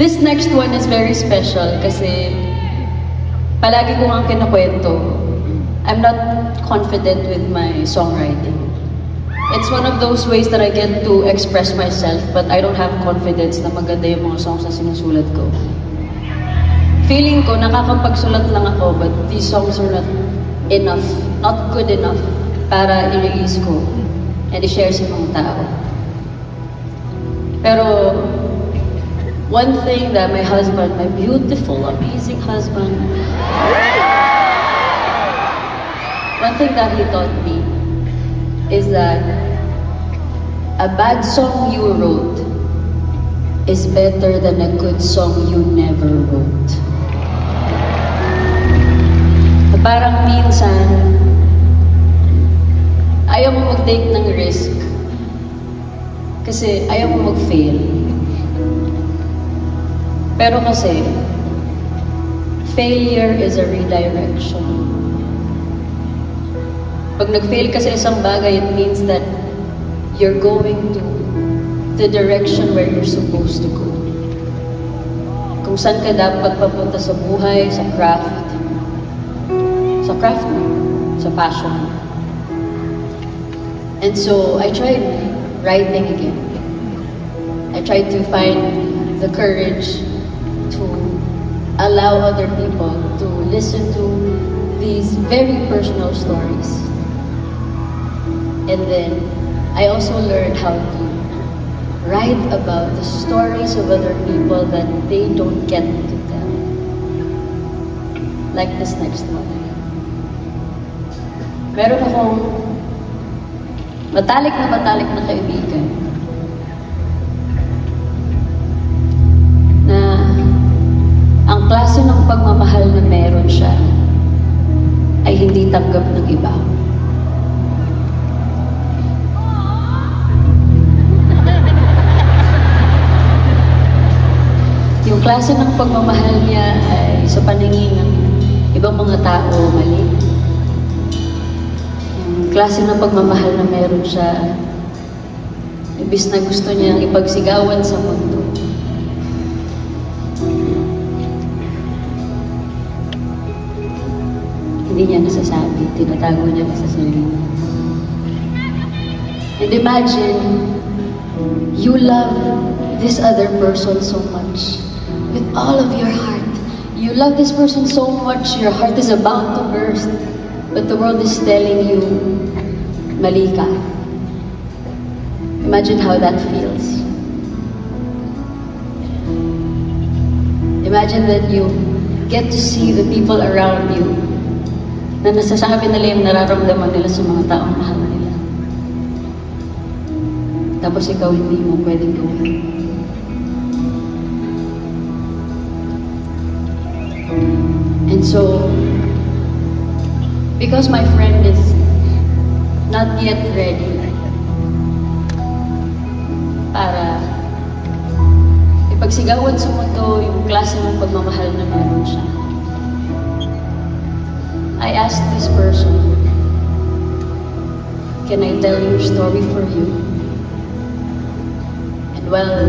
This next one is very special kasi palagi ko ang kinakwento. I'm not confident with my songwriting. It's one of those ways that I get to express myself, but I don't have confidence na maganda yung mga songs na sinusulat ko. Feeling ko, nakakapagsulat lang ako, but these songs are not enough, not good enough para i-release ko and i-share sa mga tao. Pero, one thing that my husband, my beautiful, amazing husband, one thing that he taught me is that a bad song you wrote is better than a good song you never wrote. Parang minsan, ayaw mo mag-take ng risk kasi ayaw mo mag-fail. Pero kasi, failure is a redirection. Pag nag-fail ka sa isang bagay, it means that you're going to the direction where you're supposed to go. Kung saan ka dapat papunta sa buhay, sa craft mo, sa passion mo. And so, I tried writing again. I tried to find the courage to allow other people to listen to these very personal stories. And then, I also learned how to write about the stories of other people that they don't get to tell. Like this next one. Meron akong matalik na kaibigan na ang klase ng pagmamahal na meron siya ay hindi tanggap ng iba. Yung klase ng pagmamahal niya ay sa paningin ng ibang mga tao mali. Yung klase ng pagmamahal na meron siya, ibis na gusto niyang ipagsigawan sa mundo. Hindi niya nasasabi, tinatago niya sa sarili. And imagine, you love this other person so much. With all of your heart. You love this person so much, your heart is about to burst. But the world is telling you, mali ka. Imagine how that feels. Imagine that you get to see the people around you na nasasabi nila yung nararamdaman nila sa mga taong mahal nila. Tapos ikaw hindi mo pwedeng gawin. And so, because my friend is not yet ready para ipagsigawan sa mundo yung klase ng pagmamahal na meron siya, I asked this person, can I tell your story for you? And while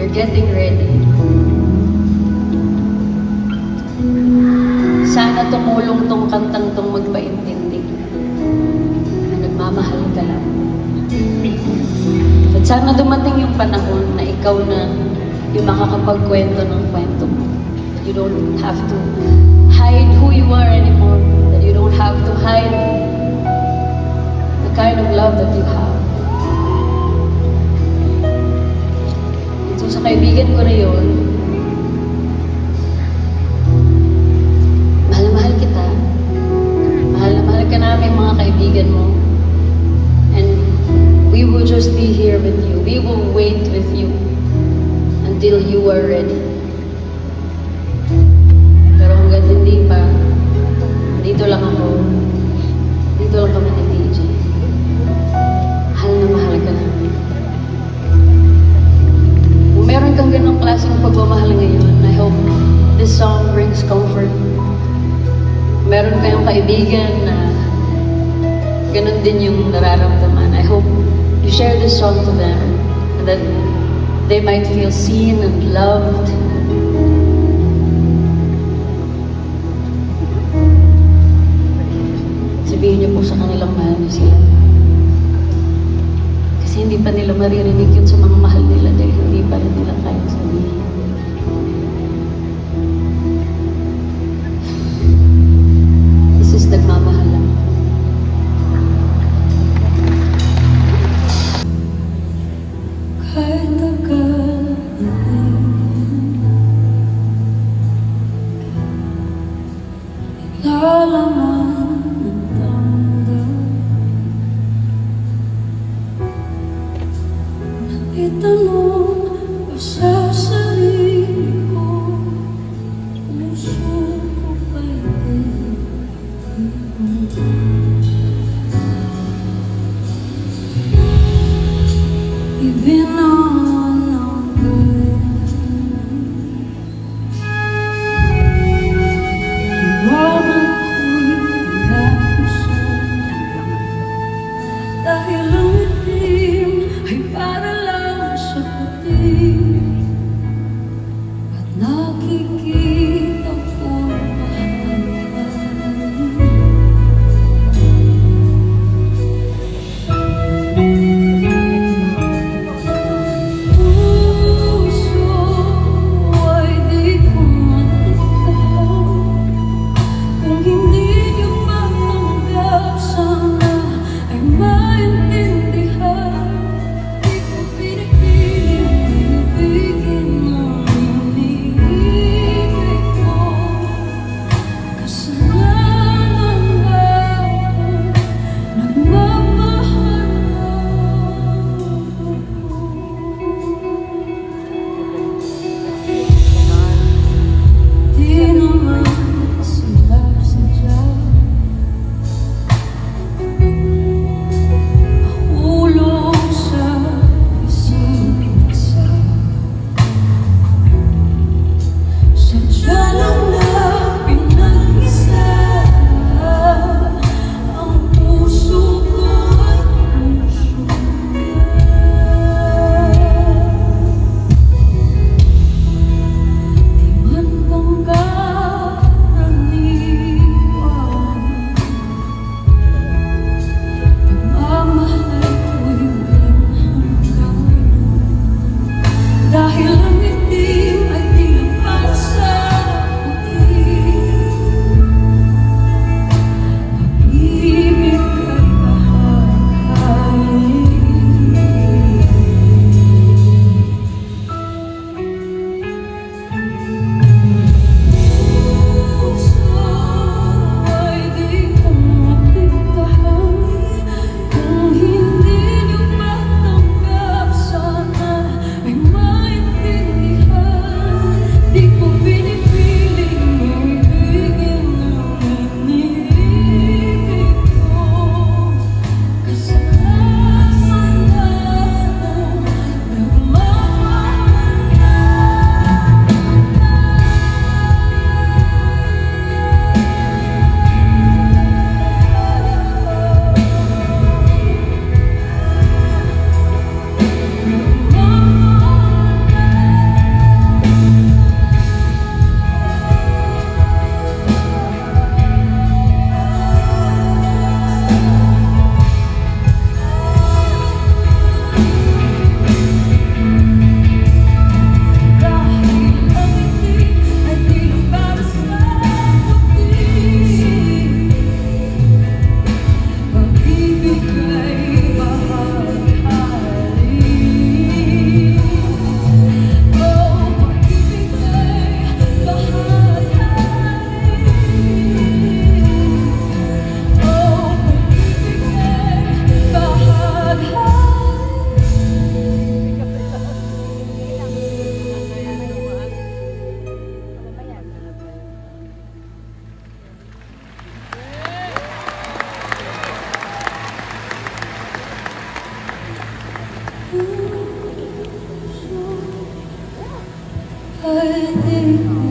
you're getting ready, sana tumulong tong kantang tong magpaintindi na nagmamahal ka lang. At sana dumating yung panahon na ikaw na yung makakapagkwento ng kwento mo. You don't have to hide who you are anymore. That you don't have to hide the kind of love that you have. And so sa kaibigan ko na yun, mahal kita. Mahal na mahal ka namin mga kaibigan mo. And we will just be here with you. We will wait with you until you are ready. Pero hanggang hindi pa, dito lang ako. Dito lang kami ni DJ. Mahal na mahal ka namin. Kung meron kang ganong klaseng pagmamahal ngayon, I hope this song brings comfort. Meron kayong kaibigan na ganun din yung nararamdaman. I hope you share this song to them and that they might feel seen and loved. Sabihin niyo po sa kanilang mahal niyo sila. Kasi hindi pa nila maririnig yun sa mga mahal nila dahil hindi pa rin nila kaya sabihin. This is nagmamahal lang. Kahit tagal natin, ilalaman ng damdamin. Itanong ko sa sarili ko, puso ko ba'y ibinawan ng iwanan ko'y pinakusan. Dahil ang itim ay para lang sa puti, at nakikita ko'y mahalin. Puso ay di ko matiktahan. Kung hindi niyo matanggap, sana ay maintindihan. Di ko pinipiling ibigin ang iniibig ko. Kasalanan ba kung nagmamahal ako? Di naman sila sadya mahulog sa isang isa. Sadya lang na pinag-isa ang puso ko at puso niya. Di man pangkaraniwan, pagmamahal ko'y walang hangganan. Dahil ang itim ay di lang para sa puti, pag-ibig ay bahagay. Puso ay di ko matiktahan. Kung hindi niyo matanggap, sana ay maintindihan. Di ko pinipiling maibigin ang iniibig ko. Kasalanan na nagmamahal. Dahil ang itim ay di lang para sa puti, pag-ibig ay bahaghalin. Oh, pag-ibig ay bahaghalin. Oh, pag-ibig ay bahaghalin. Puso ay di ko